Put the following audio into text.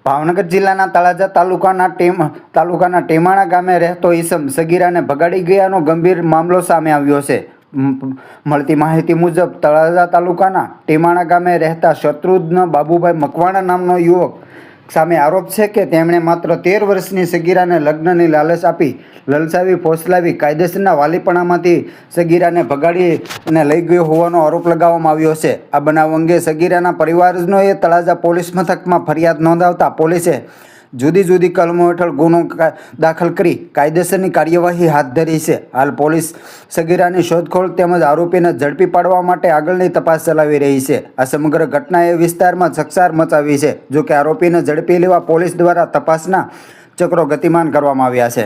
ભાવનગર જિલ્લાના તળાજા તાલુકાના ટેમાણા ગામે રહેતો ઈસમ સગીરાને ભગાડી ગયાનો ગંભીર મામલો સામે આવ્યો છે। મળતી માહિતી મુજબ તળાજા તાલુકાના ટેમાણા ગામે રહેતા શત્રુઘ્ન બાબુભાઈ મકવાણા નામનો યુવક સામે આરોપ છે કે તેમણે માત્ર 13 વર્ષની સગીરાને લગ્નની લાલચ આપી લલચાવી ફોસલાવી કાયદેસરના વાલીપણામાંથી સગીરાને ભગાડી અને લઈ ગયો હોવાનો આરોપ લગાવવામાં આવ્યો છે। આ બનાવ અંગે સગીરાના પરિવારજનોએ તળાજા પોલીસ મથકમાં ફરિયાદ નોંધાવતા પોલીસે જુદી જુદી કલમો હેઠળ ગુનો દાખલ કરી કાયદેસરની કાર્યવાહી હાથ ધરી છે। હાલ પોલીસ સગીરાની શોધખોળ તેમજ આરોપીને ઝડપી પાડવા માટે આગળની તપાસ ચલાવી રહી છે। આ સમગ્ર ઘટનાએ વિસ્તારમાં ચકચાર મચાવી છે। જો કે આરોપીને ઝડપી લેવા પોલીસ દ્વારા તપાસના ચક્રો ગતિમાન કરવામાં આવ્યા છે।